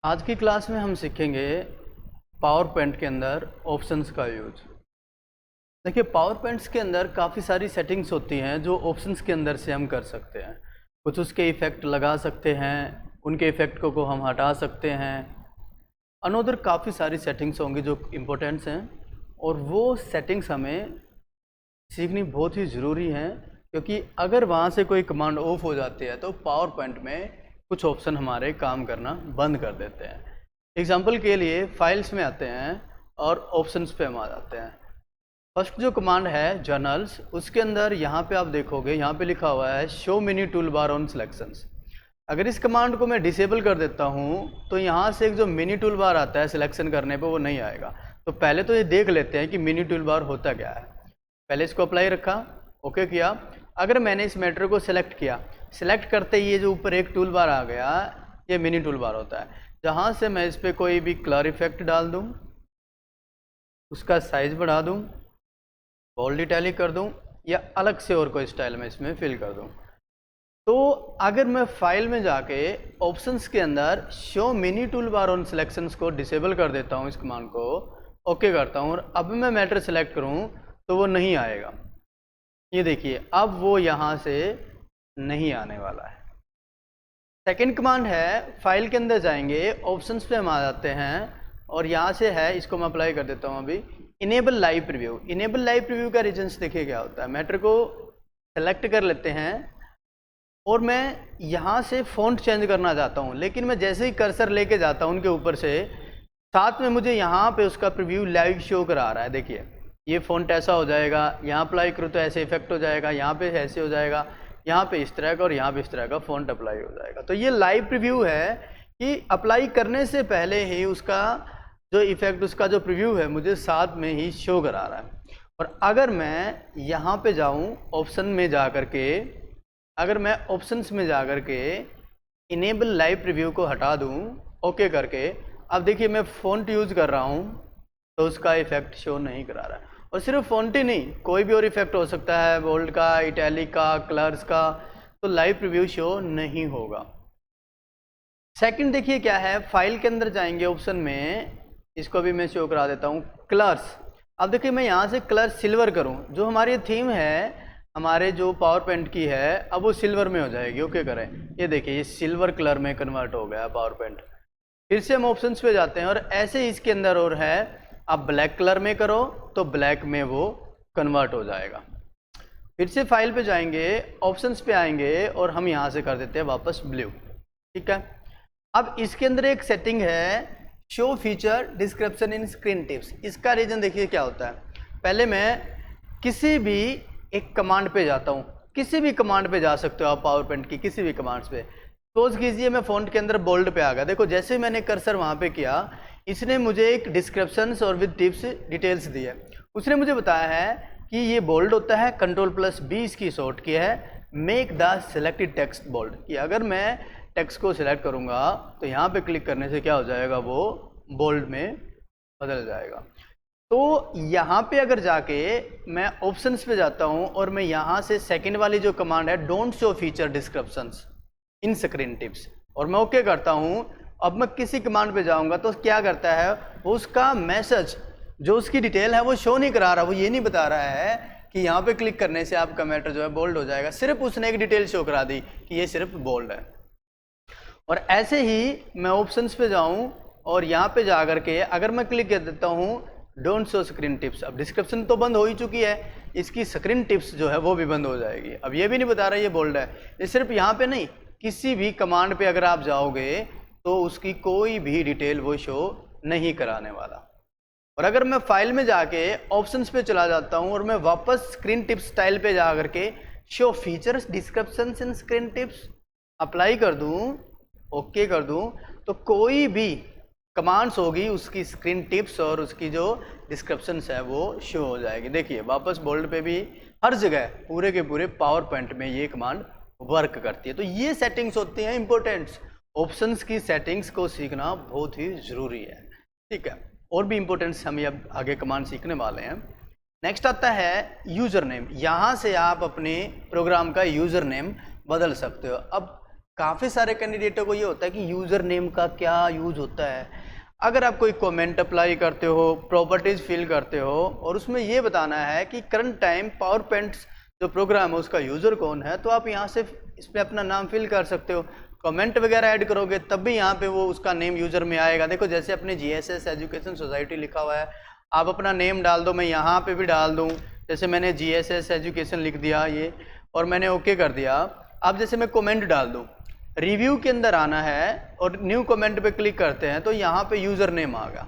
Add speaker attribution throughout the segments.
Speaker 1: आज की क्लास में हम सीखेंगे पावर पॉइंट के अंदर ऑप्शंस का यूज। देखिए, पावर पॉइंट्स के अंदर काफ़ी सारी सेटिंग्स होती हैं जो ऑप्शंस के अंदर से हम कर सकते हैं। कुछ उसके इफ़ेक्ट लगा सकते हैं, उनके इफ़ेक्ट को हम हटा सकते हैं। अनदर काफ़ी सारी सेटिंग्स होंगी जो इम्पोर्टेंट्स हैं, और वो सेटिंग्स हमें सीखनी बहुत ही ज़रूरी है, क्योंकि अगर वहाँ से कोई कमांड ऑफ हो जाती है तो पावर पॉइंट में कुछ ऑप्शन हमारे काम करना बंद कर देते हैं। एग्जाम्पल के लिए फाइल्स में आते हैं और ऑप्शंस पे हम आ जाते हैं। फर्स्ट जो कमांड है जर्नल्स, उसके अंदर यहाँ पे आप देखोगे, यहाँ पे लिखा हुआ है show mini tool bar on selections. अगर इस कमांड को मैं डिसेबल कर देता हूँ तो यहाँ से एक जो मिनी टूल बार आता है सिलेक्शन करने पे वो नहीं आएगा। तो पहले तो ये देख लेते हैं कि मिनी टूल बार होता क्या है। पहले इसको अप्लाई रखा, ओके किया। अगर मैंने इस मैटर को सिलेक्ट किया, सिलेक्ट करते ही ये जो ऊपर एक टूल बार आ गया, ये मिनी टूल बार होता है, जहाँ से मैं इस पर कोई भी कलर इफेक्ट डाल दूँ, उसका साइज बढ़ा दूँ, बोल्ड इटैलिक कर दूँ, या अलग से और कोई स्टाइल में इसमें फिल कर दूँ। तो अगर मैं फाइल में जाके ऑप्शंस के अंदर show mini tool bar on selections को डिसेबल कर देता हूँ, इस कमांड को ओके करता हूँ, और अब मैं मैटर सेलेक्ट करूँ तो वो नहीं आएगा। ये देखिए, अब वो यहाँ से नहीं आने वाला है। सेकंड कमांड है, फाइल के अंदर जाएंगे, ऑप्शंस पे हम आ जाते हैं, और यहाँ से है, इसको मैं अप्लाई कर देता हूँ अभी, enable live preview. Enable live preview का रीजन्स देखिए क्या होता है। मैटर को सेलेक्ट कर लेते हैं और मैं यहाँ से फ़ॉन्ट चेंज करना चाहता हूँ, लेकिन मैं जैसे ही कर्सर लेके जाता हूँ उनके ऊपर से, साथ में मुझे यहाँ पे उसका प्रीव्यू लाइव शो करा रहा है। देखिए, ये फ़ॉन्ट ऐसा हो जाएगा, यहाँ अप्लाई करूँ तो ऐसे इफेक्ट हो जाएगा, यहाँ पे ऐसे हो जाएगा, यहाँ पे इस तरह का, और यहाँ पे इस तरह का फ़ॉन्ट अप्लाई हो जाएगा। तो ये लाइव प्रीव्यू है कि अप्लाई करने से पहले ही उसका जो इफेक्ट, उसका जो प्रीव्यू है, मुझे साथ में ही शो करा रहा है। और अगर मैं यहाँ पे जाऊँ ऑप्शन में जा करके, अगर मैं ऑप्शंस में जा करके इनेबल लाइव प्रीव्यू को हटा दूँ ओके करके, अब देखिए मैं फ़ॉन्ट यूज़ कर रहा हूँ तो उसका इफेक्ट शो नहीं करा रहा है। और सिर्फ फ़ॉन्ट ही नहीं, कोई भी और इफेक्ट हो सकता है, बोल्ड का, इटैलिक का, कलर्स का, तो लाइव प्रीव्यू शो नहीं होगा। सेकंड देखिए क्या है, फाइल के अंदर जाएंगे, ऑप्शन में, इसको भी मैं शो करा देता हूँ, कलर्स। अब देखिए मैं यहाँ से कलर सिल्वर करूँ, जो हमारी थीम है, हमारे जो पावर पॉइंट की है, अब वो सिल्वर में हो जाएगी। ओके करें, ये देखिए ये सिल्वर कलर में कन्वर्ट हो गया पावर पॉइंट। फिर से हम ऑप्शंस पे जाते हैं, और ऐसे ही इसके अंदर और है, आप ब्लैक कलर में करो तो ब्लैक में वो कन्वर्ट हो जाएगा। फिर से फाइल पे जाएंगे, ऑप्शंस पे आएंगे, और हम यहाँ से कर देते हैं वापस ब्लू। ठीक है। अब इसके अंदर एक सेटिंग है, show feature description in screen tips. इसका रीजन देखिए क्या होता है। पहले मैं किसी भी एक कमांड पे जाता हूँ, किसी भी कमांड पे जा सकते हो आप, पावर पॉइंट की किसी भी कमांड्स पे। सपोज कीजिए मैं फ़ॉन्ट के अंदर बोल्ड पे आ गया, देखो जैसे ही मैंने कर्सर वहाँ पे किया, इसने मुझे एक डिस्क्रिप्शंस और विद टिप्स डिटेल्स दी है। उसने मुझे बताया है कि ये बोल्ड होता है, Ctrl+B इसकी शॉर्ट की है, make the selected text bold, कि अगर मैं टेक्स्ट को सिलेक्ट करूँगा तो यहाँ पे क्लिक करने से क्या हो जाएगा, वो बोल्ड में बदल जाएगा। तो यहाँ पे अगर जाके मैं ऑप्शंस पे जाता हूँ, और मैं यहाँ से सेकेंड वाली जो कमांड है, don't show feature descriptions in screen tips, और मैं ओके करता हूँ। अब मैं किसी कमांड पे जाऊंगा तो क्या करता है, वो उसका मैसेज, जो उसकी डिटेल है, वो शो नहीं करा रहा। वो ये नहीं बता रहा है कि यहाँ पे क्लिक करने से आपका मैटर जो है बोल्ड हो जाएगा, सिर्फ उसने एक डिटेल शो करा दी कि ये सिर्फ बोल्ड है। और ऐसे ही मैं ऑप्शंस पे जाऊँ, और यहाँ पे जा करके अगर मैं क्लिक कर देता हूँ डोंट शो स्क्रीन टिप्स, अब डिस्क्रिप्शन तो बंद हो ही चुकी है, इसकी स्क्रीन टिप्स जो है वो भी बंद हो जाएगी। अब ये भी नहीं बता रहा ये बोल्ड है। ये सिर्फ यहाँ पे नहीं, किसी भी कमांड पे अगर आप जाओगे तो उसकी कोई भी डिटेल वो शो नहीं कराने वाला। और अगर मैं फाइल में जाके ऑप्शंस पे चला जाता हूँ, और मैं वापस स्क्रीन टिप्स स्टाइल पे जा करके शो फीचर्स डिस्क्रिप्शंस इन स्क्रीन टिप्स अप्लाई कर दूँ, ओके कर दूँ, तो कोई भी कमांड्स होगी उसकी स्क्रीन टिप्स और उसकी जो डिस्क्रिप्शंस है वो शो हो जाएगी। देखिए वापस बोल्ड पे भी, हर जगह पूरे के पूरे पावर पॉइंट में ये कमांड वर्क करती है। तो ये सेटिंग्स होती हैं इंपॉर्टेंट्स। ऑप्शंस की सेटिंग्स को सीखना बहुत ही ज़रूरी है। ठीक है, और भी इंपॉर्टेंट्स हम अब आगे कमांड सीखने वाले हैं। नेक्स्ट आता है यूज़र नेम। यहाँ से आप अपने प्रोग्राम का यूज़र नेम बदल सकते हो। अब काफ़ी सारे कैंडिडेटों को ये होता है कि यूज़र नेम का क्या यूज होता है। अगर आप कोई कमेंट अप्लाई करते हो, प्रॉपर्टीज़ फिल करते हो और उसमें ये बताना है कि करंट टाइम पावर पॉइंट जो प्रोग्राम है उसका यूज़र कौन है, तो आप यहाँ से इसमें अपना नाम फिल कर सकते हो। कमेंट वगैरह ऐड करोगे तब भी यहाँ पे वो उसका नेम यूज़र में आएगा। देखो जैसे अपने GSS एजुकेशन सोसाइटी लिखा हुआ है, आप अपना नेम डाल दो, मैं यहाँ पे भी डाल दूँ, जैसे मैंने GSS एजुकेशन लिख दिया ये और मैंने ओके कर दिया। अब जैसे मैं कमेंट डाल दूँ, रिव्यू के अंदर आना है और न्यू कमेंट पे क्लिक करते हैं तो यहाँ पे यूज़र नेम आ गया।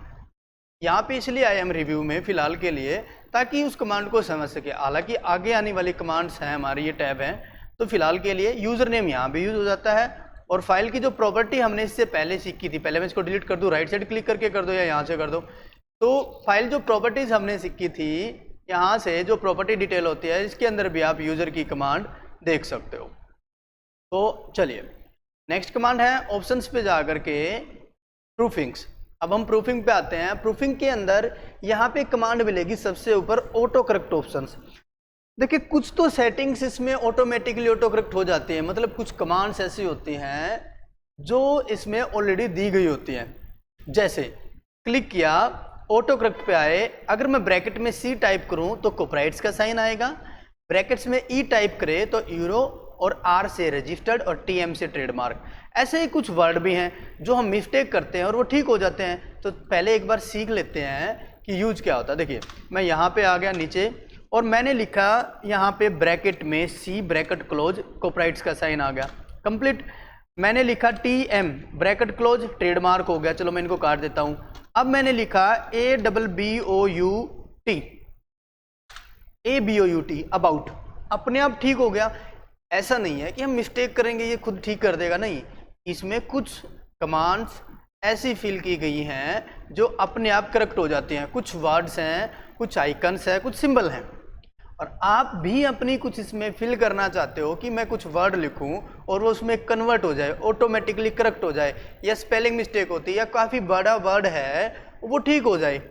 Speaker 1: यहाँ पे इसलिए आए हम रिव्यू में फ़िलहाल के लिए ताकि उस कमांड को समझ सके। हालांकि आगे आने वाली कमांड्स हैं हमारी, ये टैब हैं, तो फिलहाल के लिए यूज़र नेम यहाँ पे यूज़ हो जाता है। और फाइल की जो प्रॉपर्टी हमने इससे पहले सीखी थी, पहले मैं इसको डिलीट कर दूँ, राइट साइड क्लिक करके कर दो या यहाँ से कर दो, तो फाइल जो प्रॉपर्टीज़ हमने सीखी थी यहाँ से जो प्रॉपर्टी डिटेल होती है इसके अंदर भी आप यूज़र की कमांड देख सकते हो। तो चलिए नेक्स्ट कमांड है ऑप्शंस पे जा करके प्रूफिंग्स। अब हम प्रूफिंग पे आते हैं। प्रूफिंग के अंदर यहाँ पे कमांड मिलेगी सबसे ऊपर ऑटो करेक्ट ऑप्शंस। देखिए कुछ तो सेटिंग्स इसमें ऑटोमेटिकली ऑटो करेक्ट हो जाती है, मतलब कुछ कमांड्स ऐसी होती हैं जो इसमें ऑलरेडी दी गई होती हैं। जैसे क्लिक किया, ऑटो करेक्ट पे आए, अगर मैं ब्रैकेट में C टाइप करूं तो कॉपीराइट्स का साइन आएगा, ब्रैकेट्स में E टाइप करे तो यूरो और R से रजिस्टर्ड और TM से ट्रेडमार्क। ऐसे ही कुछ वर्ड भी हैं जो हम मिस्टेक करते हैं और वो ठीक हो जाते हैं। तो पहले एक बार सीख लेते हैं कि यूज क्या होता है। देखिए मैं यहाँ पे आ गया नीचे और मैंने लिखा यहाँ पे ब्रैकेट में C ब्रैकेट क्लोज, कॉपीराइट्स का साइन आ गया, कंप्लीट। मैंने लिखा TM ब्रैकेट क्लोज, ट्रेडमार्क हो गया, चलो मैं इनको काट देता हूँ। अब मैंने लिखा ABOUT अबाउट, अपने आप ठीक हो गया। ऐसा नहीं है कि हम मिस्टेक करेंगे ये खुद ठीक कर देगा, नहीं, इसमें कुछ कमांड्स ऐसी फिल की गई हैं जो अपने आप करेक्ट हो जाती हैं। कुछ वर्ड्स हैं, कुछ आइकन्स हैं, कुछ सिंबल हैं, और आप भी अपनी कुछ इसमें फिल करना चाहते हो कि मैं कुछ वर्ड लिखूं और वो उसमें कन्वर्ट हो जाए, ऑटोमेटिकली करेक्ट हो जाए, या स्पेलिंग मिस्टेक होती है या काफ़ी बड़ा वर्ड है वो ठीक हो जाए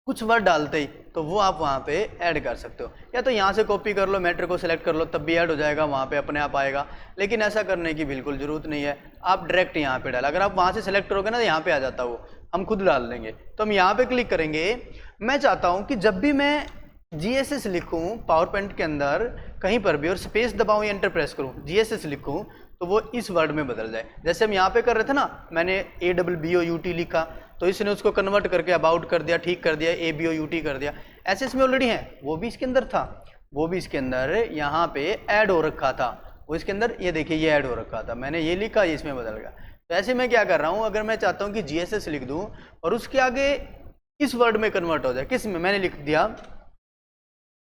Speaker 1: कुछ वर्ड डालते ही, तो वो आप वहाँ पे ऐड कर सकते हो। या तो यहाँ से कॉपी कर लो, मैटर को सिलेक्ट कर लो, तब भी ऐड हो जाएगा, वहाँ पे अपने आप आएगा। लेकिन ऐसा करने की बिल्कुल ज़रूरत नहीं है, आप डायरेक्ट यहाँ पे डाल, अगर आप वहाँ से सिलेक्ट करोगे ना तो यहाँ पे आ जाता वो, हम खुद डाल देंगे। तो हम यहाँ पे क्लिक करेंगे। मैं चाहता हूँ कि जब भी मैं GSS लिखूँ पावर पॉइंट के अंदर कहीं पर भी और स्पेस दबाऊँ या एंटर प्रेस करूँ, GSS लिखूँ तो वो इस वर्ड में बदल जाए। जैसे हम यहाँ पे कर रहे थे ना, मैंने ABOUT लिखा तो इसने उसको कन्वर्ट करके अबाउट कर दिया, ठीक कर दिया, ABOUT कर दिया। ऐसे इसमें ऑलरेडी है, वो भी इसके अंदर था, वो भी इसके अंदर यहाँ पे ऐड हो रखा था, वो इसके अंदर ये देखिए ये ऐड हो रखा था, मैंने ये लिखा, ये इसमें बदल गया। तो ऐसे मैं क्या कर रहा हूँ, अगर मैं चाहता हूँ कि GSS लिख दूँ और उसके आगे इस वर्ड में कन्वर्ट हो जाए, किस में, मैंने लिख दिया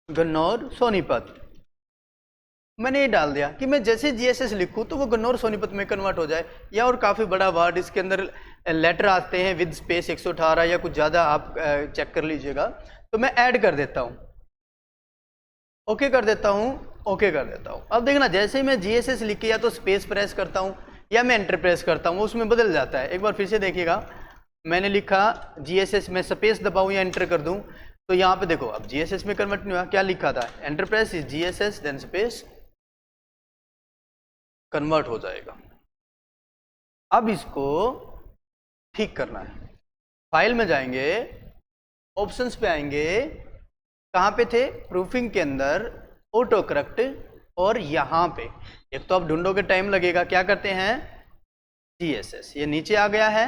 Speaker 1: गन्नौर सोनीपत, मैंने ये डाल दिया कि मैं जैसे GSS लिखूँ तो वो गन्नौर सोनीपत में कन्वर्ट हो जाए। या और काफ़ी बड़ा वर्ड इसके अंदर लेटर आते हैं विद स्पेस 118 या कुछ ज़्यादा, आप चेक कर लीजिएगा। तो मैं ऐड कर देता हूँ, ओके कर देता हूँ, ओके कर देता हूँ। अब देखना जैसे ही मैं GSS लिख के या तो स्पेस प्रेस करता हूँ या मैं एंटर प्रेस करता हूँ, उसमें बदल जाता है। एक बार फिर से देखिएगा, मैंने लिखा GSS, मैं स्पेस दबाऊँ या एंटर कर दूँ तो यहाँ पे देखो अब GSS में कन्वर्ट नहीं हुआ, क्या लिखा था, enter press is GSS then space, convert हो जाएगा। अब इसको ठीक करना है, फाइल में जाएंगे, ऑप्शंस पे आएंगे, कहाँ पे थे, प्रूफिंग के अंदर ऑटो करेक्ट, और यहाँ पे एक तो आप ढूंढोगे टाइम लगेगा, क्या करते हैं GSS, ये नीचे आ गया है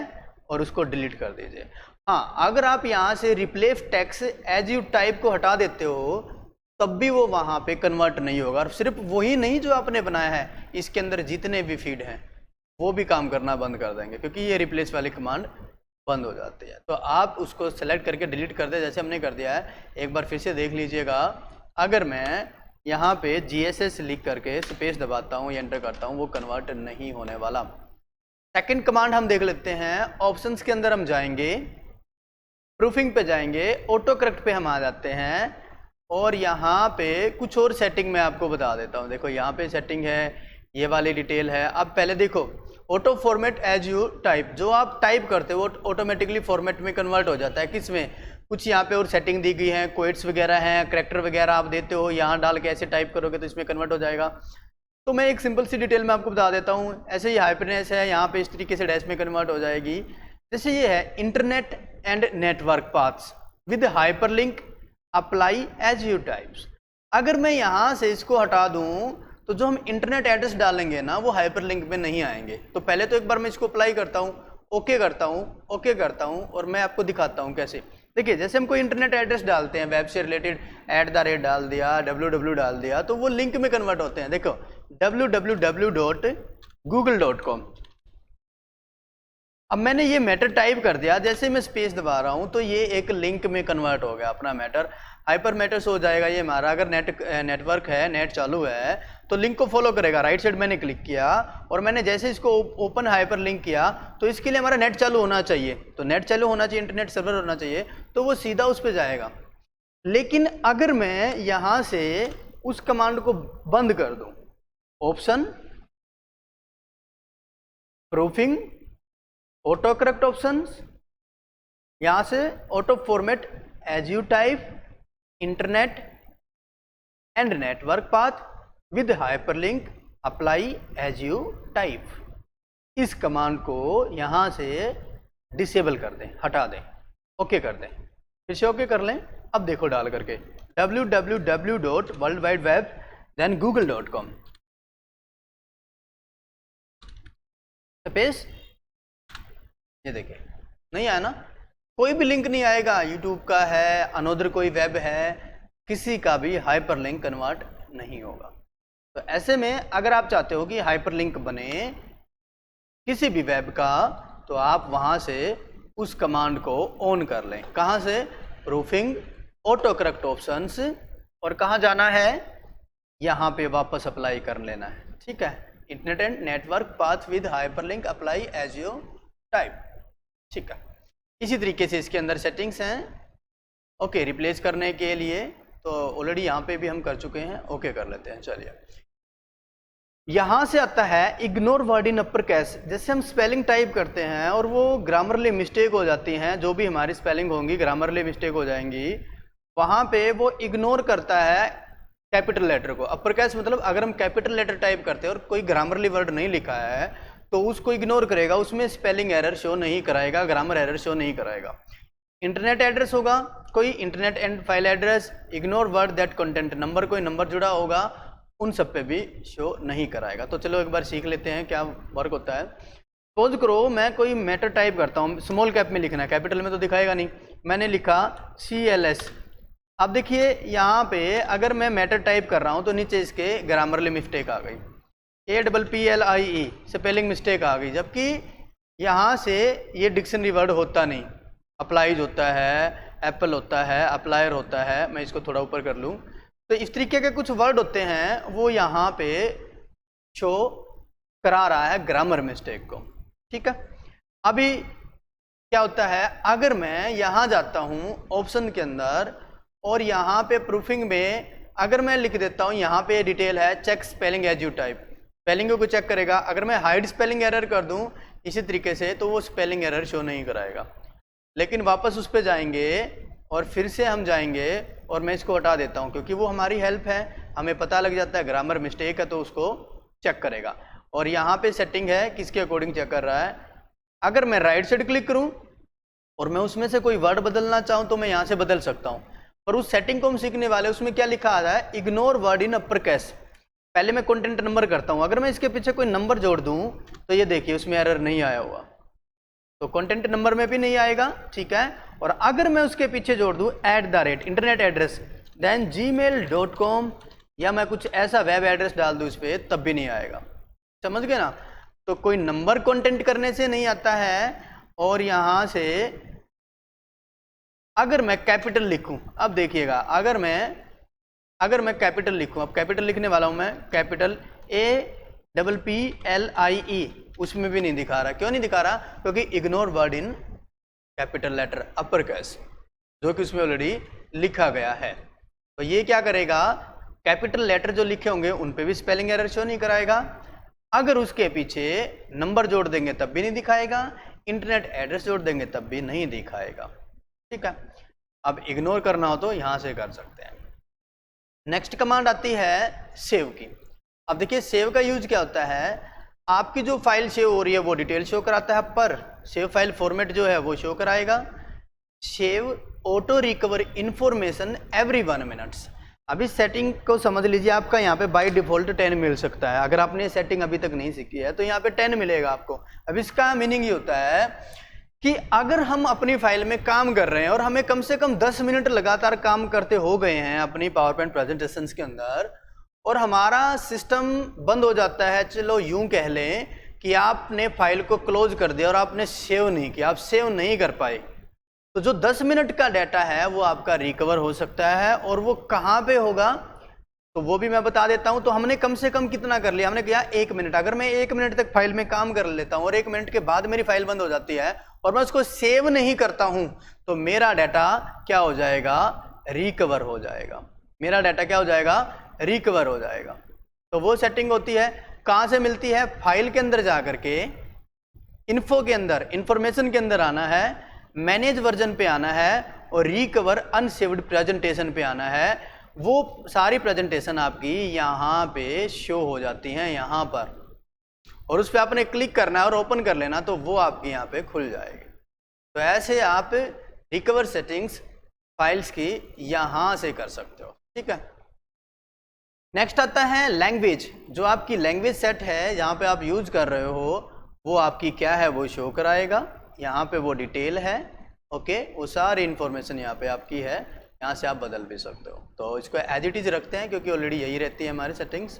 Speaker 1: और उसको डिलीट कर दीजिए। हाँ, अगर आप यहाँ से replace text as you type को हटा देते हो तब भी वो वहाँ पे कन्वर्ट नहीं होगा। और सिर्फ वही नहीं जो आपने बनाया है, इसके अंदर जितने भी फीड हैं वो भी काम करना बंद कर देंगे, क्योंकि ये रिप्लेस वाली कमांड बंद हो जाती है। तो आप उसको सेलेक्ट करके डिलीट कर दे, जैसे हमने कर दिया है। एक बार फिर से देख लीजिएगा, अगर मैं यहाँ पे GSS लिख करके स्पेस दबाता हूँ या एंटर करता हूँ, वो कन्वर्ट नहीं होने वाला। सेकेंड कमांड हम देख लेते हैं। ऑप्शंस के अंदर हम जाएंगे, प्रूफिंग पे जाएंगे, ऑटो करेक्ट पे हम आ जाते हैं, और यहाँ पे कुछ और सेटिंग मैं आपको बता देता हूँ। देखो यहाँ पे सेटिंग है, ये वाली डिटेल है। अब पहले देखो auto format as you type, जो आप टाइप करते हो वो ऑटोमेटिकली फॉर्मेट में कन्वर्ट हो जाता है। किसमें, कुछ यहाँ पे और सेटिंग दी गई है, क्वेट्स वगैरह हैं, करैक्टर वगैरह आप देते हो, यहाँ डाल के ऐसे टाइप करोगे तो इसमें कन्वर्ट हो जाएगा। तो मैं एक सिंपल सी डिटेल में आपको बता देता हूँ। ऐसे ही हाइपरनेस है, यहाँ पे इस तरीके से डैश में कन्वर्ट हो जाएगी। जैसे ये है internet and network paths with hyperlink apply as you types. अगर मैं यहाँ से इसको हटा दूँ तो जो हम इंटरनेट एड्रेस डालेंगे ना वो हाइपरलिंक में नहीं आएंगे। तो पहले तो एक बार मैं इसको अप्लाई करता हूँ, ओके करता हूँ, ओके करता हूँ, और मैं आपको दिखाता हूँ कैसे। देखिए जैसे हम कोई इंटरनेट एड्रेस डालते हैं, वेब से रिलेटेड @ डाल दिया, www डाल दिया, तो वो लिंक में कन्वर्ट होते हैं। देखो www.google.com। अब मैंने ये मैटर टाइप कर दिया, जैसे मैं स्पेस दबा रहा हूं तो ये एक लिंक में कन्वर्ट हो गया अपना मैटर, हाइपर मैटर्स हो जाएगा ये हमारा। अगर नेटवर्क है, नेट चालू है तो लिंक को फॉलो करेगा। राइट साइड मैंने क्लिक किया और मैंने जैसे इसको ओपन हाइपर लिंक किया तो इसके लिए हमारा नेट चालू होना चाहिए। तो नेट चालू होना चाहिए, इंटरनेट सर्वर होना चाहिए, तो वो सीधा उस पर जाएगा। लेकिन अगर मैं यहां से उस कमांड को बंद कर दूं, option proofing autocorrect options, यहां से auto format as you type internet and network path with hyperlink apply as you type, इस कमांड को यहां से डिसेबल कर दें, हटा दें, ओके कर दें। फिर से ओके कर लें। अब देखो डाल करके www.worldwideweb स्पेस, ये देखिए नहीं आया ना, कोई भी लिंक नहीं आएगा। यूट्यूब का है, अनोदर कोई वेब है, किसी का भी हाइपरलिंक कन्वर्ट नहीं होगा। तो ऐसे में अगर आप चाहते हो कि हाइपरलिंक बने किसी भी वेब का, तो आप वहां से उस कमांड को ऑन कर लें। कहां से? प्रूफिंग ऑटो करेक्ट ऑप्शंस, और कहां जाना है? यहां पे वापस अप्लाई कर लेना है। ठीक है, internet and network path with hyperlink apply as you type. ठीक है, इसी तरीके से इसके अंदर सेटिंग्स हैं। ओके, रिप्लेस करने के लिए तो ऑलरेडी यहाँ पे भी हम कर चुके हैं, ओके कर लेते हैं। चलिए, यहाँ से आता है इग्नोर वर्ड इन अपर केस। जैसे हम स्पेलिंग टाइप करते हैं और वो ग्रामरली मिस्टेक हो जाती हैं, जो भी हमारी स्पेलिंग होंगी ग्रामरली मिस्टेक हो जाएंगी, वहाँ पे वो इग्नोर करता है कैपिटल लेटर को। अपर केस मतलब अगर हम कैपिटल लेटर टाइप करते हैं और कोई ग्रामरली वर्ड नहीं लिखा है तो उसको इग्नोर करेगा, उसमें स्पेलिंग एरर शो नहीं कराएगा, ग्रामर एरर शो नहीं कराएगा। इंटरनेट एड्रेस होगा कोई, internet and file address, ignore word that content number, कोई नंबर जुड़ा होगा, उन सब पे भी शो नहीं कराएगा। तो चलो एक बार सीख लेते हैं क्या वर्क होता है। सपोज करो मैं कोई मैटर टाइप करता हूँ, स्मॉल कैप में लिखना है, कैपिटल में तो दिखाएगा नहीं। मैंने लिखा CLS। अब देखिए यहाँ पे अगर मैं मैटर टाइप कर रहा हूँ तो नीचे इसके ग्रामरली मिस्टेक आ गई, APPLIE स्पेलिंग मिस्टेक आ गई, जबकि यहाँ से ये डिक्शनरी वर्ड होता नहीं। अप्लाइज होता है, एप्पल होता है, अप्लायर होता है। मैं इसको थोड़ा ऊपर कर लूँ तो इस तरीके के कुछ वर्ड होते हैं, वो यहाँ पे शो करा रहा है ग्रामर मिस्टेक को। ठीक है, अभी क्या होता है, अगर मैं यहाँ जाता हूँ ऑप्शन के अंदर और यहाँ पे प्रूफिंग में अगर मैं लिख देता हूँ, यहाँ पे डिटेल है check spelling as you type, spelling को चेक करेगा। अगर मैं हाइड स्पेलिंग एरर कर दूँ इसी तरीके से तो वो स्पेलिंग एरर शो नहीं कराएगा। लेकिन वापस उस पर जाएंगे और फिर से हम जाएंगे और मैं इसको हटा देता हूँ, क्योंकि वो हमारी हेल्प है, हमें पता लग जाता है ग्रामर मिस्टेक है तो उसको चेक करेगा। और यहाँ पे सेटिंग है किसके अकॉर्डिंग चेक कर रहा है। अगर मैं राइट साइड क्लिक करूँ और मैं उसमें से कोई वर्ड बदलना चाहूँ तो मैं यहाँ से बदल सकता हूँ। पर उस सेटिंग को हम सीखने वाले, उसमें क्या लिखा आ रहा है, इग्नोर वर्ड इन अपर केस। पहले मैं कंटेंट नंबर करता हूँ, अगर मैं इसके पीछे कोई नंबर जोड़ दूँ तो ये देखिए उसमें एरर नहीं आया हुआ, तो कंटेंट नंबर में भी नहीं आएगा। ठीक है, और अगर मैं उसके पीछे जोड़ दूं @ इंटरनेट एड्रेस देन gmail.com, या मैं कुछ ऐसा वेब एड्रेस डाल दूं इस पर, तब भी नहीं आएगा। समझ गए ना? तो कोई नंबर कंटेंट करने से नहीं आता है। और यहां से अगर मैं कैपिटल लिखूं, अब देखिएगा, अगर मैं कैपिटल लिखूं, अब कैपिटल लिखने वाला हूं मैं, कैपिटल APPLIE, उसमें भी नहीं दिखा रहा। क्यों नहीं दिखा रहा? क्योंकि ignore word in capital letter upper case, जो कि उसमें ऑलरेडी लिखा गया है। तो ये क्या करेगा, कैपिटल लेटर जो लिखे होंगे उन पे भी स्पेलिंग एरर शो नहीं कराएगा। अगर उसके पीछे नंबर जोड़ देंगे तब भी नहीं दिखाएगा, इंटरनेट एड्रेस जोड़ देंगे तब भी नहीं दिखाएगा। ठीक है, अब इग्नोर करना हो तो यहां से कर सकते हैं। नेक्स्ट कमांड आती है सेव की। अब देखिए सेव का यूज क्या होता है, आपकी जो फाइल सेव हो रही है वो डिटेल शो कराता है, पर सेव फाइल फॉर्मेट जो है वो शो कराएगा save auto recover information every 1 minutes. अब इस सेटिंग को समझ लीजिए, आपका यहाँ पे बाय डिफॉल्ट 10 मिल सकता है, अगर आपने सेटिंग अभी तक नहीं सीखी है तो यहाँ पे 10 मिलेगा आपको। अब इसका मीनिंग ये होता है कि अगर हम अपनी फाइल में काम कर रहे हैं और हमें कम से कम 10 मिनट लगातार काम करते हो गए हैं अपनी पावर पॉइंट प्रेजेंटेशंस के अंदर, और हमारा सिस्टम बंद हो जाता है, चलो यूं कह लें कि आपने फाइल को क्लोज कर दिया और आपने सेव नहीं किया, आप सेव नहीं कर पाए, तो जो 10 मिनट का डाटा है वो आपका रिकवर हो सकता है। और वो कहाँ पे होगा तो वो भी मैं बता देता हूं। तो हमने कम से कम कितना कर लिया, हमने किया 1 मिनट। अगर मैं 1 मिनट तक फाइल में काम कर लेता हूं और 1 मिनट के बाद मेरी फाइल बंद हो जाती है और मैं उसको सेव नहीं करता हूं, तो मेरा डाटा क्या हो जाएगा, रिकवर हो जाएगा। मेरा डाटा क्या हो जाएगा, रिकवर हो जाएगा। तो वो सेटिंग होती है, कहां से मिलती है, फाइल के अंदर जा करके इन्फो के अंदर, इंफॉर्मेशन के अंदर आना है, मैनेज वर्जन पे आना है और रिकवर अनसेव्ड प्रेजेंटेशन पे आना है। वो सारी प्रेजेंटेशन आपकी यहाँ पे शो हो जाती हैं यहाँ पर, और उस पर आपने क्लिक करना है और ओपन कर लेना, तो वो आपकी यहाँ पे खुल जाएगी। तो ऐसे आप रिकवर सेटिंग्स फाइल्स की यहाँ से कर सकते हो, ठीक है। नेक्स्ट आता है लैंग्वेज। जो आपकी लैंग्वेज सेट है जहाँ पे आप यूज कर रहे हो वो आपकी क्या है, वो शो कराएगा। यहाँ पे वो डिटेल है, ओके, वो सारी इंफॉर्मेशन यहाँ पे आपकी है, यहाँ से आप बदल भी सकते हो। तो इसको एज इट इज रखते हैं क्योंकि ऑलरेडी यही रहती है हमारी सेटिंग्स।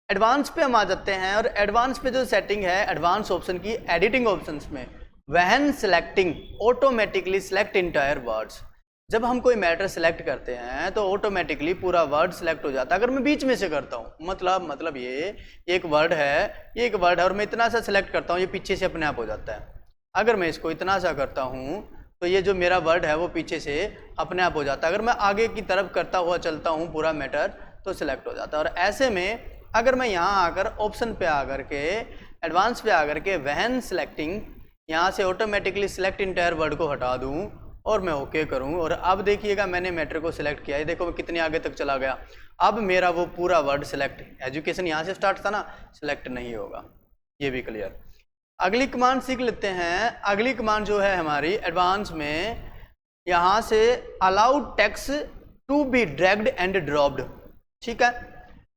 Speaker 1: एडवांस पे हम आ जाते हैं, और एडवांस पे जो सेटिंग है एडवांस ऑप्शन की एडिटिंग ऑप्शंस में, when selecting automatically select entire words. जब हम कोई मैटर सिलेक्ट करते हैं तो ऑटोमेटिकली पूरा वर्ड सिलेक्ट हो जाता है। अगर मैं बीच में से करता हूँ, मतलब ये एक वर्ड है, ये एक वर्ड है और मैं इतना सा सिलेक्ट करता हूँ, ये पीछे से अपने आप हो जाता है। अगर मैं इसको इतना सा करता हूँ तो ये जो मेरा वर्ड है वो पीछे से अपने आप हो जाता है। अगर मैं आगे की तरफ करता हुआ चलता हूँ पूरा मैटर तो सिलेक्ट हो जाता है। और ऐसे में अगर मैं यहाँ आकर ऑप्शन पे आकर के एडवांस पे आकर के व्हेन सिलेक्टिंग, यहाँ से ऑटोमेटिकली सिलेक्ट इंटायर वर्ड को हटा दूँ और मैं ओके करूँ, और अब देखिएगा मैंने मैटर को सिलेक्ट किया, ये देखो मैं कितनी आगे तक चला गया। अब मेरा वो पूरा वर्ड सिलेक्ट, एजुकेशन यहाँ से स्टार्ट था ना, सिलेक्ट नहीं होगा। ये भी क्लियर। अगली कमांड सीख लेते हैं। अगली कमांड जो है हमारी एडवांस में, यहाँ से allow text to be dragged and dropped, ठीक है।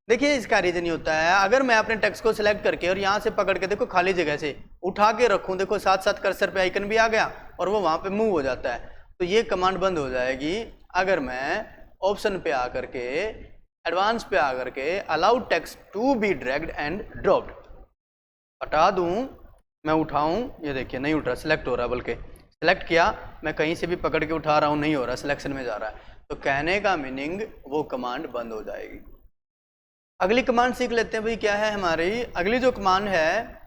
Speaker 1: देखिए इसका रीजन ये होता है, अगर मैं अपने टेक्स्ट को सिलेक्ट करके और यहाँ से पकड़ के देखो खाली जगह से उठा के रखूँ, देखो साथ साथ कर्सर पे आइकन भी आ गया और वो वहाँ पे मूव हो जाता है, तो ये कमांड बंद हो जाएगी। अगर मैं ऑप्शन पे आकर के एडवांस पे आकर के allow text to be dragged and dropped हटा दूँ, मैं उठाऊं, ये देखिए नहीं उठ रहा, सिलेक्ट हो रहा है, बल्कि सिलेक्ट किया मैं कहीं से भी पकड़ के उठा रहा हूं, नहीं हो रहा, सिलेक्शन में जा रहा है, तो कहने का मीनिंग वो कमांड बंद हो जाएगी। अगली कमांड सीख लेते हैं भाई, क्या है हमारी अगली जो कमांड है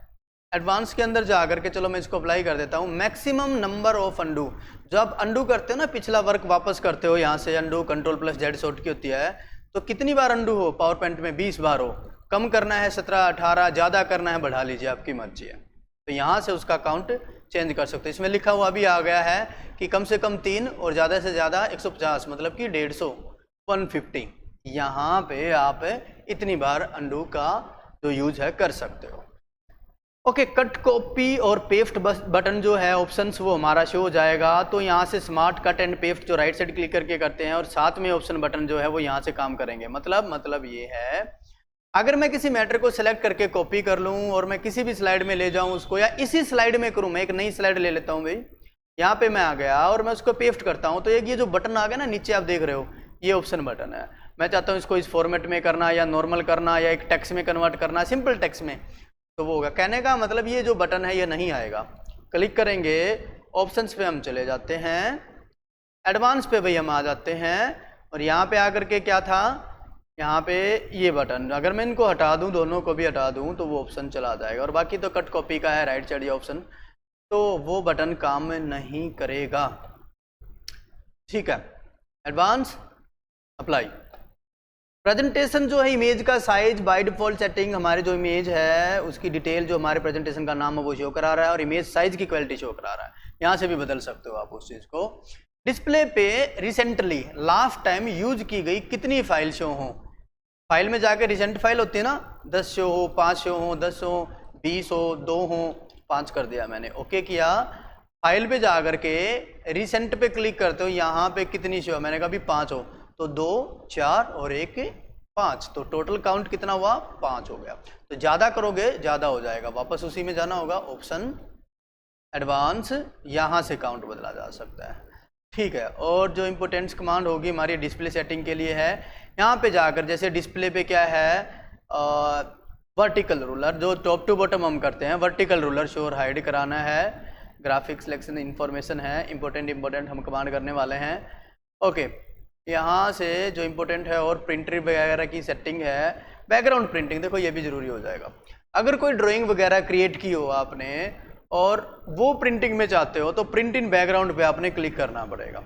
Speaker 1: एडवांस के अंदर जा करके, चलो मैं इसको अप्लाई कर देता हूँ। मैक्सिमम नंबर ऑफ अंडू, जो आप अंडू करते हो ना, पिछला वर्क वापस करते हो, यहाँ से अंडू Ctrl+Z शॉर्ट की होती है, तो कितनी बार अंडू हो पावर पॉइंट में, 20 बार हो। कम करना है 17, 18, ज़्यादा करना है बढ़ा लीजिए, आपकी मर्जी है। तो यहाँ से उसका काउंट चेंज कर सकते हो। इसमें लिखा हुआ भी आ गया है कि कम से कम 3 और ज़्यादा से ज़्यादा 150, मतलब कि 150, 150। यहाँ पे आप इतनी बार अंडू का जो यूज है कर सकते हो। ओके, कट कॉपी और पेस्ट बटन जो है ऑप्शंस वो हमारा शो हो जाएगा। तो यहाँ से स्मार्ट कट एंड पेस्ट जो राइट साइड क्लिक करके करते हैं, और साथ में ऑप्शन बटन जो है वो यहाँ से काम करेंगे। मतलब ये है, अगर मैं किसी मैटर को सिलेक्ट करके कॉपी कर लूँ और मैं किसी भी स्लाइड में ले जाऊँ उसको, या इसी स्लाइड में करूँ, मैं एक नई स्लाइड ले लेता हूँ भाई, यहाँ पे मैं आ गया और मैं उसको पेस्ट करता हूँ, तो एक ये जो बटन आ गया ना नीचे आप देख रहे हो, ये ऑप्शन बटन है। मैं चाहता हूँ इसको इस फॉर्मेट में करना, या नॉर्मल करना, या एक टेक्स्ट में कन्वर्ट करना, सिंपल टेक्स्ट में, तो वो होगा। कहने का मतलब ये जो बटन है ये नहीं आएगा। क्लिक करेंगे, ऑप्शंस पे हम चले जाते हैं, एडवांस पे भाई हम आ जाते हैं, और यहाँ पे आकर के क्या था, यहाँ पे ये बटन, अगर मैं इनको हटा दूँ, दोनों को भी हटा दूँ, तो वो ऑप्शन चला जाएगा। और बाकी तो कट कॉपी का है राइट साइड ये ऑप्शन, तो वो बटन काम नहीं करेगा, ठीक है। Advance, apply. प्रेजेंटेशन जो है, इमेज का साइज बाय डिफॉल्ट सेटिंग, हमारे जो इमेज है उसकी डिटेल जो हमारे प्रेजेंटेशन का नाम है वो शो करा रहा है, और इमेज साइज की क्वालिटी शो करा रहा है। यहाँ से भी बदल सकते हो आप उस चीज़ को। डिस्प्ले पे रिसेंटली लास्ट टाइम यूज की गई कितनी फाइल शो हो, फाइल में जाके रिसेंट फाइल होती है ना, 10 शो हो, 5 शो हो, 10 हो, 20 हो, 2 हो, 5 कर दिया मैंने, ओके किया। फाइल पे जा करके रिसेंट पे क्लिक करते हो, यहाँ पे कितनी शो है, मैंने कहा भी 5 हो, तो 2 4 और 1 5, तो टोटल काउंट कितना हुआ, 5 हो गया। तो ज़्यादा करोगे ज़्यादा हो जाएगा, वापस उसी में जाना होगा, ऑप्शन एडवांस, यहाँ से काउंट बदला जा सकता है, ठीक है। और जो इम्पोर्टेंस कमांड होगी हमारी डिस्प्ले सेटिंग के लिए है, यहाँ पे जाकर जैसे डिस्प्ले पे क्या है, वर्टिकल रूलर, जो टॉप टू बॉटम हम करते हैं, वर्टिकल रूलर शो और हाइड कराना है, ग्राफिक सिलेक्शन इन्फॉर्मेशन है, इंपॉर्टेंट हम कमांड करने वाले हैं, ओके। यहाँ से जो इम्पोर्टेंट है और प्रिंटर वगैरह की सेटिंग है, बैकग्राउंड प्रिंटिंग, देखो ये भी जरूरी हो जाएगा। अगर कोई ड्राइंग वगैरह क्रिएट की हो आपने और वो प्रिंटिंग में चाहते हो तो प्रिंट इन बैकग्राउंड पे आपने क्लिक करना पड़ेगा,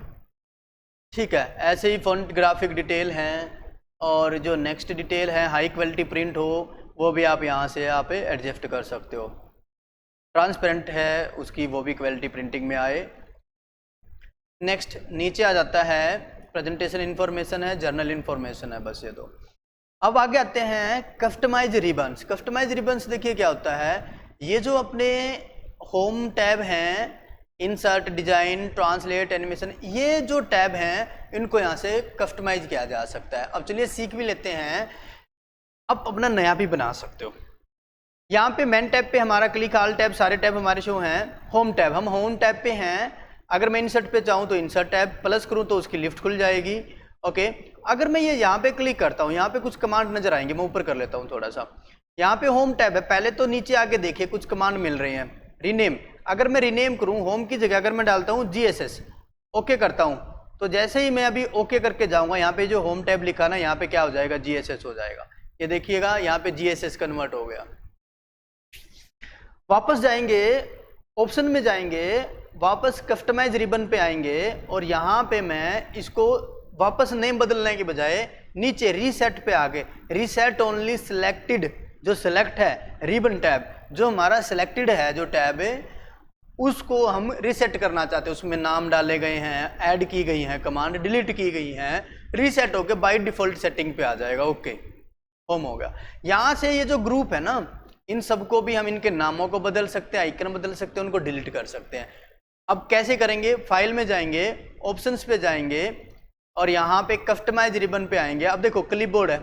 Speaker 1: ठीक है। ऐसे ही फॉन्ट ग्राफिक डिटेल हैं, और जो नेक्स्ट डिटेल है हाई क्वालिटी प्रिंट हो, वो भी आप यहाँ से आप एडजस्ट कर सकते हो। ट्रांसपेरेंट है उसकी, वो भी क्वालिटी प्रिंटिंग में आए। नेक्स्ट नीचे आ जाता है प्रेजेंटेशन इन्फॉर्मेशन है, जर्नल इन्फॉर्मेशन है, बस ये दो। अब आगे आते हैं कस्टमाइज रिबन्स। कस्टमाइज रिबन्स देखिए क्या होता है, ये जो अपने होम टैब हैं, इंसर्ट, डिजाइन, ट्रांसलेट, एनिमेशन, ये जो टैब हैं इनको यहाँ से कस्टमाइज किया जा सकता है। अब चलिए सीख भी लेते हैं, अब अपना नया भी बना सकते हो। यहाँ पे मेन टैब पे हमारा क्लिक, ऑल टैब, सारे टैब हमारे शो हैं। होम टैब, हम होम टैब पे हैं, अगर मैं इंसर्ट पे चाहूँ तो इंसर्ट टैब प्लस करूँ तो उसकी लिफ्ट खुल जाएगी, ओके। अगर मैं ये यहाँ पे क्लिक करता हूँ, यहाँ पे कुछ कमांड नजर आएंगे, मैं ऊपर कर लेता हूँ थोड़ा सा। यहाँ पे होम टैब है, पहले तो नीचे आके देखिए कुछ कमांड मिल रही हैं। रीनेम, अगर मैं रीनेम करूँ, होम की जगह अगर मैं डालता हूँ GSS, ओके करता हूँ, तो जैसे ही मैं अभी ओके करके जाऊँगा, यहाँ पे जो होम टैब लिखा ना, यहाँ पे क्या हो जाएगा, GSS हो जाएगा। ये देखिएगा यहाँ पे GSS कन्वर्ट हो गया। वापस जाएंगे, ऑप्शन में जाएंगे, वापस कस्टमाइज रिबन पे आएंगे, और यहाँ पे मैं इसको वापस नेम बदलने के बजाय नीचे रीसेट पे आके, रीसेट ओनली सिलेक्टेड, जो सिलेक्ट है रिबन टैब, जो हमारा सिलेक्टेड है जो टैब है, उसको हम रीसेट करना चाहते हैं। उसमें नाम डाले गए हैं, ऐड की गई हैं, कमांड डिलीट की गई हैं, रीसेट होके बाय डिफॉल्ट सेटिंग पे आ जाएगा, ओके, होम हो गया। यहाँ से ये जो ग्रुप है ना, इन सबको भी हम इनके नामों को बदल सकते हैं, आइकन बदल सकते हैं, उनको डिलीट कर सकते हैं। अब कैसे करेंगे, फाइल में जाएंगे, ऑप्शंस पे जाएंगे, और यहाँ पे कस्टमाइज रिबन पे आएंगे। अब देखो क्लिपबोर्ड है,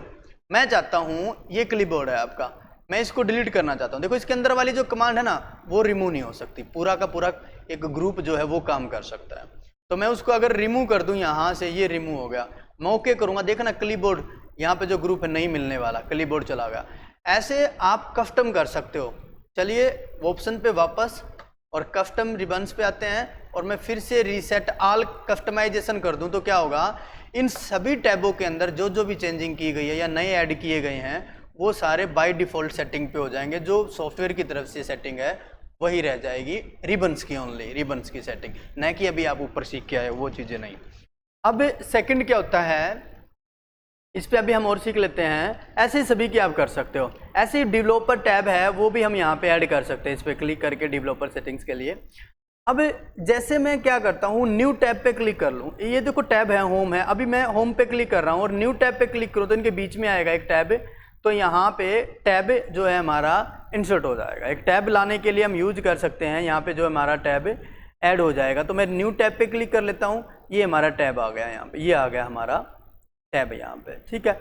Speaker 1: मैं चाहता हूँ ये क्लिपबोर्ड है आपका, मैं इसको डिलीट करना चाहता हूँ। देखो इसके अंदर वाली जो कमांड है ना, वो रिमूव नहीं हो सकती, पूरा का पूरा एक ग्रुप जो है वो काम कर सकता है। तो मैं उसको अगर रिमूव कर दूं यहाँ से, ये रिमूव हो गया, मैं ओके करूँगा, देखना क्लिपबोर्ड यहाँ पे जो ग्रुप है नहीं मिलने वाला, क्लिपबोर्ड चला गया। ऐसे आप कस्टम कर सकते हो। चलिए ऑप्शन पे वापस और कस्टम रिबन्स पे आते हैं, और मैं फिर से रीसेट ऑल कस्टमाइजेशन कर दूं तो क्या होगा, इन सभी टैबों के अंदर जो जो भी चेंजिंग की गई है या नए ऐड किए गए हैं वो सारे बाय डिफ़ॉल्ट सेटिंग पे हो जाएंगे। जो सॉफ्टवेयर की तरफ से सेटिंग है वही रह जाएगी, रिबन्स की ओनली, रिबन्स की सेटिंग, न कि अभी आप ऊपर सीख के आए वो चीज़ें नहीं। अब सेकंड क्या होता है, इस पे अभी हम और सीख लेते हैं। ऐसे ही सभी की आप कर सकते हो। ऐसे ही डेवलपर टैब है, वो भी हम यहाँ पे ऐड कर सकते हैं, इस पर क्लिक करके डेवलपर सेटिंग्स के लिए। अब जैसे मैं क्या करता हूँ, न्यू टैब पे क्लिक कर लूँ, ये देखो टैब है, होम है, अभी मैं होम पे क्लिक कर रहा हूँ और न्यू टैब पे क्लिक करूँ तो इनके बीच में आएगा एक टैब, तो यहाँ पे टैब जो है हमारा इंसर्ट हो जाएगा। एक टैब लाने के लिए हम यूज कर सकते हैं, यहाँ पे जो हमारा टैब ऐड हो जाएगा। तो मैं न्यू टैब पे क्लिक कर लेता हूँ, ये हमारा टैब आ गया यहाँ पे, ये आ गया हमारा टैब यहाँ पे, ठीक है।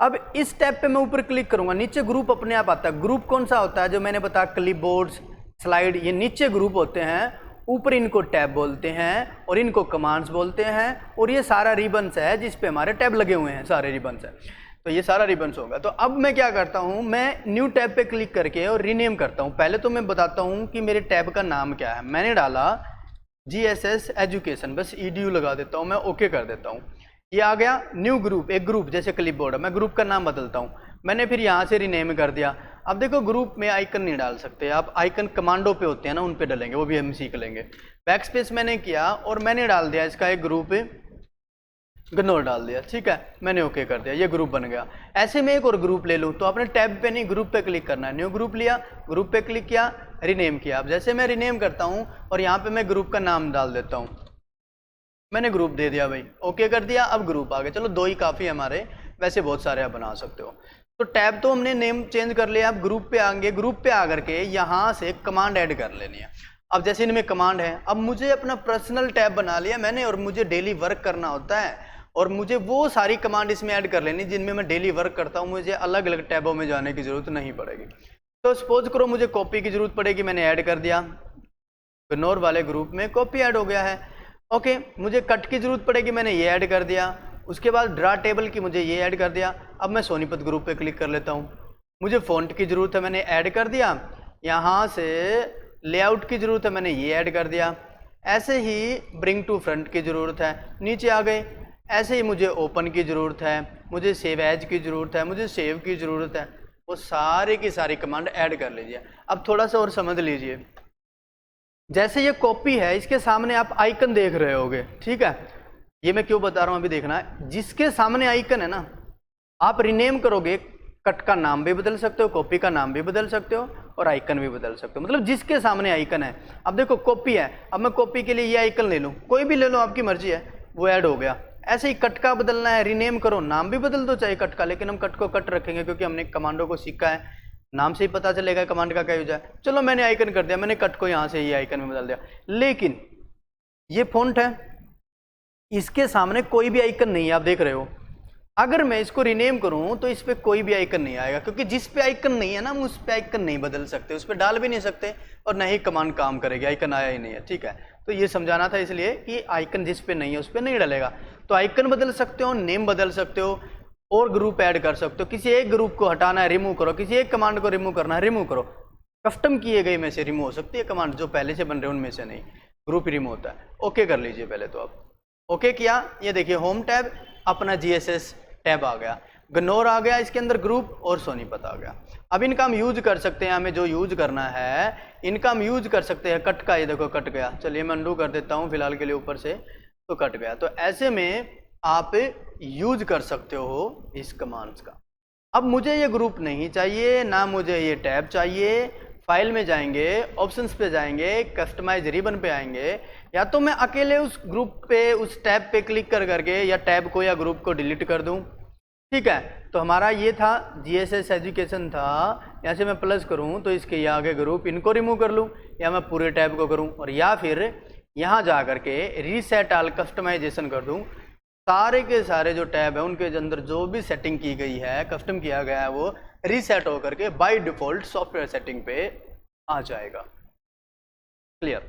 Speaker 1: अब इस टैब पे मैं ऊपर क्लिक करूँगा, नीचे ग्रुप अपने आप आता है। ग्रुप कौन सा होता है, जो मैंने बताया क्लिपबोर्ड्स, स्लाइड, ये नीचे ग्रुप होते हैं, ऊपर इनको टैब बोलते हैं और इनको कमांड्स बोलते हैं, और ये सारा रिबन्स है जिस पे हमारे टैब लगे हुए हैं, सारे रिबन्स है, तो ये सारा रिबन्स होगा। तो अब मैं क्या करता हूँ, मैं न्यू टैब पे क्लिक करके और रीनेम करता हूँ। पहले तो मैं बताता हूँ कि मेरे टैब का नाम क्या है। मैंने डाला GSS एजुकेशन, बस EDU लगा देता हूँ, मैं ओके कर देता हूँ। ये आ गया न्यू ग्रुप, एक ग्रुप जैसे क्लिपबोर्ड है, मैं ग्रुप का नाम बदलता हूँ। मैंने फिर यहाँ से रीनेम कर दिया। अब देखो ग्रुप में आइकन नहीं डाल सकते आप, आइकन कमांडो पे होते हैं ना, उन पे डालेंगे, वो भी हम सीख लेंगे। बैक स्पेस मैंने किया और मैंने डाल दिया इसका एक ग्रुप, गनोर डाल दिया, ठीक है, मैंने ओके कर दिया, ये ग्रुप बन गया। ऐसे में एक और ग्रुप ले लूँ, तो आपने टैब पे नहीं ग्रुप पे क्लिक करना है। न्यू ग्रुप लिया, ग्रुप पे क्लिक किया, रीनेम किया। अब जैसे मैं रीनेम करता हूँ और यहाँ पे मैं ग्रुप का नाम डाल देता हूँ, मैंने ग्रुप दे दिया भाई, ओके कर दिया। अब ग्रुप आ गया, चलो 2 ही काफ़ी है हमारे, वैसे बहुत सारे आप बना सकते हो। तो टैब तो हमने नेम चेंज कर लिया, अब ग्रुप पे आएंगे, ग्रुप पे आकर के यहाँ से कमांड ऐड कर लेनी है। अब जैसे इनमें कमांड है, अब मुझे अपना पर्सनल टैब बना लिया मैंने और मुझे डेली वर्क करना होता है और मुझे वो सारी कमांड इसमें ऐड कर लेनी जिनमें मैं डेली वर्क करता हूँ, मुझे अलग अलग टैबों में जाने की जरूरत नहीं पड़ेगी। तो सपोज करो मुझे कॉपी की जरूरत पड़ेगी, मैंने ऐड कर दिया, इग्नोर वाले ग्रुप में कॉपी ऐड हो गया है। ओके, मुझे कट की जरूरत पड़ेगी, मैंने ये ऐड कर दिया। उसके बाद ड्रा टेबल की मुझे ये ऐड कर दिया। अब मैं सोनीपत ग्रुप पे क्लिक कर लेता हूँ। मुझे फ़ॉन्ट की ज़रूरत है, मैंने ऐड कर दिया। यहाँ से लेआउट की ज़रूरत है, मैंने ये ऐड कर दिया। ऐसे ही ब्रिंग टू फ्रंट की ज़रूरत है, नीचे आ गए। ऐसे ही मुझे ओपन की ज़रूरत है, मुझे सेव एज की ज़रूरत है, मुझे सेव की ज़रूरत है। वो सारी की सारी कमांड ऐड कर लीजिए। अब थोड़ा सा और समझ लीजिए, जैसे ये कॉपी है, इसके सामने आप आइकन देख रहे होगे, ठीक है। ये मैं क्यों बता रहा हूँ अभी देखना है। जिसके सामने आइकन है ना, आप रिनेम करोगे, कट का नाम भी बदल सकते हो, कॉपी का नाम भी बदल सकते हो और आइकन भी बदल सकते हो। मतलब जिसके सामने आइकन है, अब देखो कॉपी है, अब मैं कॉपी के लिए ये आइकन ले लूँ, कोई भी ले लो, आपकी मर्जी है, वो ऐड हो गया। ऐसे ही कट का बदलना है, रिनेम करो, नाम भी बदल दो चाहे कट का, लेकिन हम कट को कट रखेंगे क्योंकि हमने कमांडो को सीखा है, नाम से ही पता चलेगा कमांड का क्या यूज है। चलो मैंने आइकन कर दिया, मैंने कट को यहाँ से ये आइकन में बदल दिया। लेकिन ये फॉन्ट है, इसके सामने कोई भी आइकन नहीं है, आप देख रहे हो। अगर मैं इसको रिनेम करूं तो इस पे कोई भी आइकन नहीं आएगा, क्योंकि जिस पे आइकन नहीं है ना, हम उस पे आइकन नहीं बदल सकते, उस पे डाल भी नहीं सकते और न ही कमांड काम करेगी, आइकन आया ही नहीं है, ठीक है। तो ये समझाना था इसलिए कि आइकन जिस पे नहीं है उस पे नहीं डालेगा। तो आइकन बदल सकते हो, नेम बदल सकते हो और ग्रुप ऐड कर सकते हो। किसी एक ग्रुप को हटाना है, रिमूव करो, किसी एक कमांड को रिमूव करना है, रिमूव करो। कस्टम किए गए में से रिमूव हो सकती है कमांड, जो पहले से बन रहे उनमें से नहीं, ग्रुप रिमूव होता है। ओके कर लीजिए पहले तो आप। ओके किया, ये देखिए होम टैब, अपना जीएसएस टैब आ गया, गनौर आ गया, इसके अंदर ग्रुप और सोनीपत आ गया। अब इनका हम यूज कर सकते हैं, हमें जो यूज करना है इनका हम यूज कर सकते हैं। कट का, ये देखो कट गया, चलिए मैं अनडू कर देता हूँ फिलहाल के लिए, ऊपर से तो कट गया। तो ऐसे में आप यूज कर सकते हो इस कमांड्स का। अब मुझे ये ग्रुप नहीं चाहिए, ना मुझे ये टैब चाहिए। फाइल में जाएंगे, ऑप्शंस पे जाएंगे, कस्टमाइज रिबन पे आएंगे, या तो मैं अकेले उस ग्रुप पे, उस टैब पे क्लिक कर करके या टैब को या ग्रुप को डिलीट कर दूं, ठीक है। तो हमारा ये था जीएसएस एजुकेशन था, यहाँ से मैं प्लस करूं तो इसके ये आगे ग्रुप, इनको रिमूव कर लूं, या मैं पूरे टैब को करूं, और या फिर यहाँ जा करके रीसेट ऑल कस्टमाइजेशन कर दूं। सारे के सारे जो टैब है उनके अंदर जो भी सेटिंग की गई है, कस्टम किया गया है, वो रीसेट होकर के बाय डिफॉल्ट सॉफ्टवेयर सेटिंग पे आ जाएगा। क्लियर?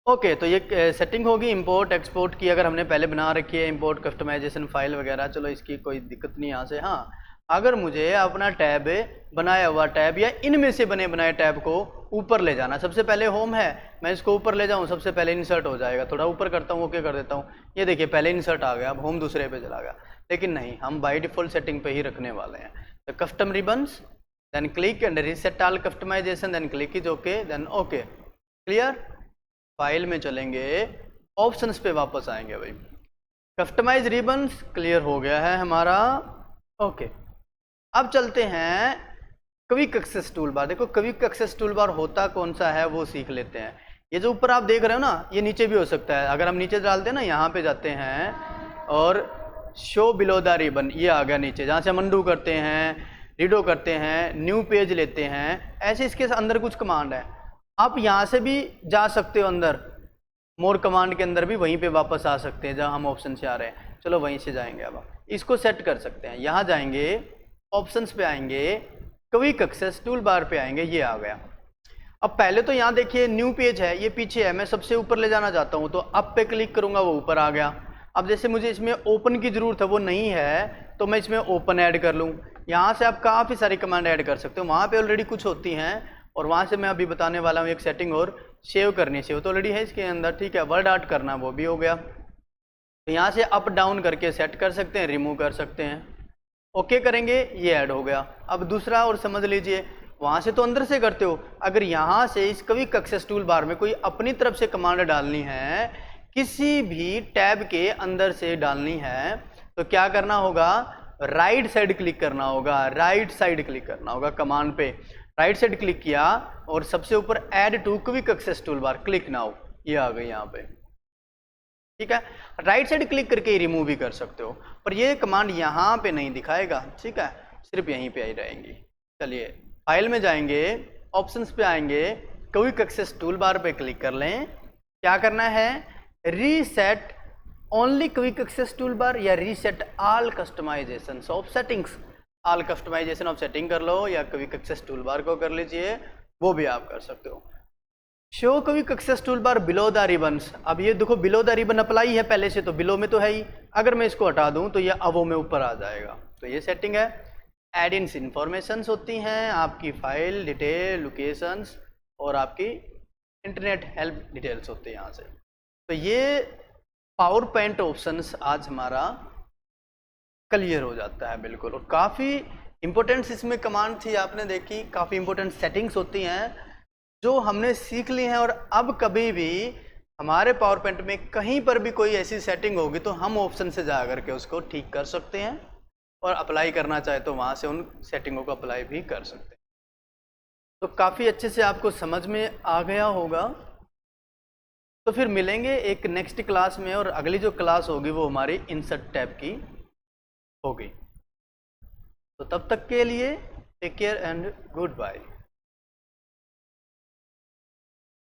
Speaker 1: ओके, तो ये सेटिंग होगी इंपोर्ट एक्सपोर्ट की, अगर हमने पहले बना रखी है इंपोर्ट कस्टमाइजेशन फाइल वगैरह, चलो इसकी कोई दिक्कत नहीं यहाँ से। हाँ, अगर मुझे अपना टैब, बनाया हुआ टैब या इनमें से बने बनाए टैब को ऊपर ले जाना, सबसे पहले होम है, मैं इसको ऊपर ले जाऊँ, सबसे पहले इंसर्ट हो जाएगा, थोड़ा ऊपर करता हूँ, ओके कर देता हूँ, ये देखिए पहले इंसर्ट आ गया, अब होम दूसरे पे चला गया। लेकिन नहीं, हम बाय डिफॉल्ट सेटिंग पे ही रखने वाले हैं। तो custom ribbons, then click and reset all customization, then click is okay, then okay. Clear? File में चलेंगे, ऑप्शंस पे वापस आएंगे भाई, कस्टमाइज रिबन्स क्लियर हो गया है हमारा। ओके, अब चलते हैं क्विक एक्सेस टूल बार। देखो क्विक एक्सेस टूल बार होता कौन सा है वो सीख लेते हैं। ये जो ऊपर आप देख रहे हो ना, ये नीचे भी हो सकता है। अगर हम नीचे डालते हैं ना, यहाँ पे जाते हैं और शो बिलो द रिबन, ये आ गया नीचे, जहाँ से हम अनडू करते हैं, रीडो करते हैं, न्यू पेज लेते हैं, ऐसे इसके अंदर कुछ कमांड है। आप यहाँ से भी जा सकते हो अंदर, मोर कमांड के अंदर भी वहीं पे वापस आ सकते हैं जहाँ हम ऑप्शन से आ रहे हैं। चलो वहीं से जाएंगे, अब इसको सेट कर सकते हैं। यहाँ जाएंगे, ऑप्शंस पे आएंगे, क्विक एक्सेस टूल बार पे आएंगे, ये आ गया। अब पहले तो यहाँ देखिए न्यू पेज है, ये पीछे है, मैं सबसे ऊपर ले जाना चाहता हूँ, तो अप पे क्लिक करूँगा, वो ऊपर आ गया। अब जैसे मुझे इसमें ओपन की ज़रूरत है, वो नहीं है, तो मैं इसमें ओपन ऐड कर लूँ। यहाँ से आप काफ़ी सारी कमांड ऐड कर सकते हो, वहाँ पे ऑलरेडी कुछ होती हैं, और वहाँ से मैं अभी बताने वाला हूँ एक सेटिंग और सेव करनी। सेव तो ऑलरेडी है इसके अंदर, ठीक है। वर्ड आर्ट करना, वो भी हो गया। तो यहाँ से अप डाउन करके सेट कर सकते हैं, रिमूव कर सकते हैं। ओके करेंगे, ये ऐड हो गया। अब दूसरा और समझ लीजिए, वहाँ से तो अंदर से करते हो, अगर यहाँ से इस क्विक एक्सेस टूल बार में कोई अपनी तरफ से कमांड डालनी है, किसी भी टैब के अंदर से डालनी है, तो क्या करना होगा, राइट साइड क्लिक करना होगा, राइट साइड क्लिक करना होगा कमांड पे। राइट साइड क्लिक किया और सबसे ऊपर add to quick access tool bar, click now, ये आ गई यहाँ पे, ठीक है। राइट साइड क्लिक करके रिमूव भी कर सकते हो, पर ये कमांड यहाँ पे नहीं दिखाएगा, ठीक है। सिर्फ यहीं पे ही रहेंगी। चलिए फाइल में जाएंगे, ऑप्शंस पे आएंगे, क्विक एक्सेस टूल बार पे क्लिक कर लें। क्या करना है, reset only quick access tool bar या reset all customization of settings, all customization of setting कर लो या क्विक एक्सेस टूल बार को कर लीजिए, वो भी आप कर सकते हो। Show quick access tool bar below the ribbons, अब ये देखो बिलो द रिबन अप्लाई है पहले से, तो बिलो में तो है ही, अगर मैं इसको हटा दूं तो ये अबो में ऊपर आ जाएगा, तो ये सेटिंग है। एड इन्स इंफॉर्मेशंस होती हैं, आपकी फाइल डिटेल, लोकेशंस और आपकी इंटरनेट हेल्प डिटेल्स होती है यहाँ से। तो ये पावर पॉइंट ऑप्शंस आज हमारा क्लियर हो जाता है बिल्कुल। और काफ़ी इंपॉर्टेंट्स इसमें कमांड थी, आपने देखी, काफ़ी इंपॉर्टेंट सेटिंग्स होती हैं जो हमने सीख ली हैं। और अब कभी भी हमारे पावर पॉइंट में कहीं पर भी कोई ऐसी सेटिंग होगी तो हम ऑप्शन से जा करके उसको ठीक कर सकते हैं, और अप्लाई करना चाहे तो वहाँ से उन सेटिंगों को अप्लाई भी कर सकते हैं। तो काफ़ी अच्छे से आपको समझ में आ गया होगा। तो फिर मिलेंगे एक नेक्स्ट क्लास में, और अगली जो क्लास होगी वो हमारी इंसर्ट टैब की होगी। तो तब तक के लिए take care and good bye.